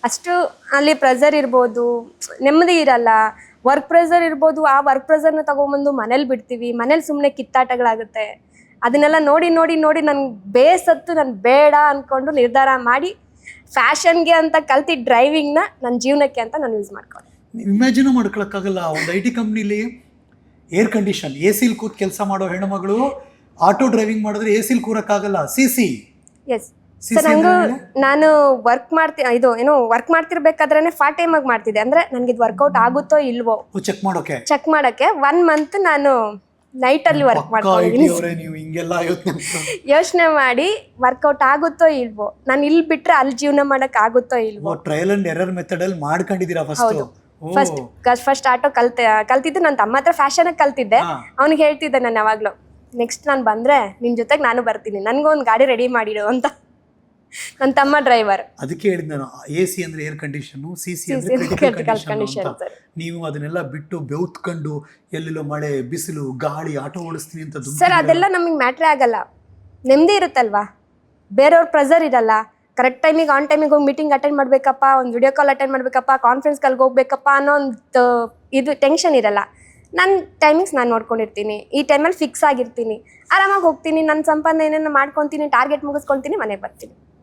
ಅಷ್ಟು ಅಲ್ಲಿ ಪ್ರೆಸರ್ ಇರ್ಬೋದು, ನೆಮ್ಮದಿ ಇರಲ್ಲ. ವರ್ಕ್ ಪ್ರೆಸರ್ ಇರ್ಬೋದು, ಆ ವರ್ಕ್ ಪ್ರೆಸರ್ನ ತಗೊಂಬಂದು ಮನೇಲಿ ಬಿಡ್ತೀವಿ, ಮನೇಲಿ ಸುಮ್ಮನೆ ಕಿತ್ತಾಟಗಳಾಗುತ್ತೆ. ಅದನ್ನೆಲ್ಲ ನೋಡಿ ನೋಡಿ ನೋಡಿ ನನ್ಗೆ ಬೇಸತ್ತು ನಾನು ಬೇಡ ಅಂದ್ಕೊಂಡು ನಿರ್ಧಾರ ಮಾಡಿ ಫ್ಯಾಷನ್ಗೆ ಅಂತ ಕಲ್ತಿದ್ದ ಡ್ರೈವಿಂಗ್ನ ನನ್ನ ಜೀವನಕ್ಕೆ ಅಂತ ನಾನು ಯೂಸ್ ಮಾಡ್ಕೊಂಡೆ. ನೀವು ಇಮ್ಯಾಜಿನೂ ಮಾಡ್ಕೊಳಕ್ಕಾಗಲ್ಲ, ಒಂದು IT ಕಂಪ್ನಿಲಿ ಏರ್ ಕಂಡೀಷನ್ AC ಕೂತ್ ಕೆಲಸ ಮಾಡೋ ಹೆಣ್ಮಗಳು ಆಟೋ ಡ್ರೈವಿಂಗ್ ಮಾಡಿದ್ರೆ AC ಕೂರಕ್ಕಾಗಲ್ಲ. CC ಎಸ್ ಸರ್, ನಾನು ವರ್ಕ್ ಮಾಡ್ತಿರ್ಬೇಕಾದ್ರೆ ಪಾರ್ಟ್ ಟೈಮ್ ಆಗಿ ಮಾಡ್ತಿದ್ದೆ. ಅಂದ್ರೆ ನನ್ಗೆ ಇದು ವರ್ಕೌಟ್ ಆಗುತ್ತೋ ಇಲ್ವೋ ಚೆಕ್ ಮಾಡೋಕೆ 1 ಮಂತ್ ನಾನು ನೈಟ್ ಅಲ್ಲಿ ವರ್ಕ್ ಮಾಡ್ಕೊಂಡಿದ್ದೀನಿ. ಯೋಚನೆ ಮಾಡಿ ವರ್ಕೌಟ್ ಆಗುತ್ತೋ ಇಲ್ವೋ, ನಾನು ಇಲ್ಲಿ ಬಿಟ್ರೆ ಅಲ್ಲಿ ಜೀವನ ಮಾಡಕ್ ಆಗುತ್ತೋ ಇಲ್ವೋ, ಟ್ರಯಲ್ ಅಂಡ್ ಎರರ್ ಮೆಥಡ್ ಅಲ್ಲಿ ಮಾಡ್ಕೊಂಡಿದ್ದೀರಾ? ಫಸ್ಟ್ ಆಟೋ ಕಲ್ತಿದ್ದು ನನ್ನ ತಮ್ಮ ಹತ್ರ ಫ್ಯಾಷನ್ ಕಲ್ತಿದ್ದೆ. ಅವ್ನಿಗೆ ಹೇಳ್ತಿದ್ದೆ ನಾನು ಯಾವಾಗ್ಲೂ, ನೆಕ್ಸ್ಟ್ ನಾನು ಬಂದ್ರೆ ನಿನ್ ಜೊತೆಗೆ ನಾನು ಬರ್ತೀನಿ, ನನ್ಗೊಂದು ಗಾಡಿ ರೆಡಿ ಮಾಡಿಡು ಅಂತ. ನನ್ನ ತಮ್ಮ ಡ್ರೈವರ್. ಅದಕ್ಕೆ ಹೇಳಿದ್ ನಾನು, AC ಅಂದ್ರೆ ಏರ್ ಕಂಡೀಷನ್, CC ಅಂದ್ರೆ ಕ್ರಿಟಿಕಲ್ ಕಂಡೀಷನ್ ಅಂತ. ನೀವು ಅದನ್ನೆಲ್ಲ ಬಿಟ್ಟು ಬೆವ್ತ್ಕೊಂಡು ಎಲ್ಲೆಲ್ಲೋ ಮಳೆ ಬಿಸಿಲು ಗಾಳಿ ಆಟೋ ಓಡಿಸ್ತೀನಿ ಅಂತ. ಸರ್, ಅದೆಲ್ಲ ನಮಗೆ ಮ್ಯಾಟ್ರೇ ಆಗಲ್ಲ. ನೆಮ್ಮದಿ ಇರುತ್ತಲ್ವಾ, ಬೇರೆಯವ್ರ ಪ್ರೆಸರ್ ಇರಲ್ಲ. ಕರೆಕ್ಟ್ ಟೈಮಿಗೆ ಆನ್ ಟೈಮಿಗೆ ಹೋಗಿ ಮೀಟಿಂಗ್ ಅಟೆಂಡ್ ಮಾಡ್ಬೇಕಪ್ಪ, ಒಂದು ವಿಡಿಯೋ ಕಾಲ್ ಅಟೆಂಡ್ ಮಾಡ್ಬೇಕಪ್ಪ, ಕಾನ್ಫರೆನ್ಸ್ ಕಾಲ್ಗೆ ಹೋಗ್ಬೇಕಪ್ಪ ಅನ್ನೋ ಒಂದು ಇದು ಟೆನ್ಷನ್ ಇರಲ್ಲ. ನನ್ನ ಟೈಮಿಂಗ್ಸ್ ನಾನು ನೋಡ್ಕೊಂಡಿರ್ತೀನಿ, ಈ ಟೈಮಲ್ಲಿ ಫಿಕ್ಸ್ ಆಗಿರ್ತೀನಿ, ಆರಾಮಾಗಿ ಹೋಗ್ತೀನಿ, ನನ್ನ ಸಂಪಾದನೆ ಏನೇನು ಮಾಡ್ಕೊತೀನಿ, ಟಾರ್ಗೆಟ್ ಮುಗಿಸ್ಕೊಳ್ತೀನಿ, ಮನೆಗೆ ಬರ್ತೀನಿ.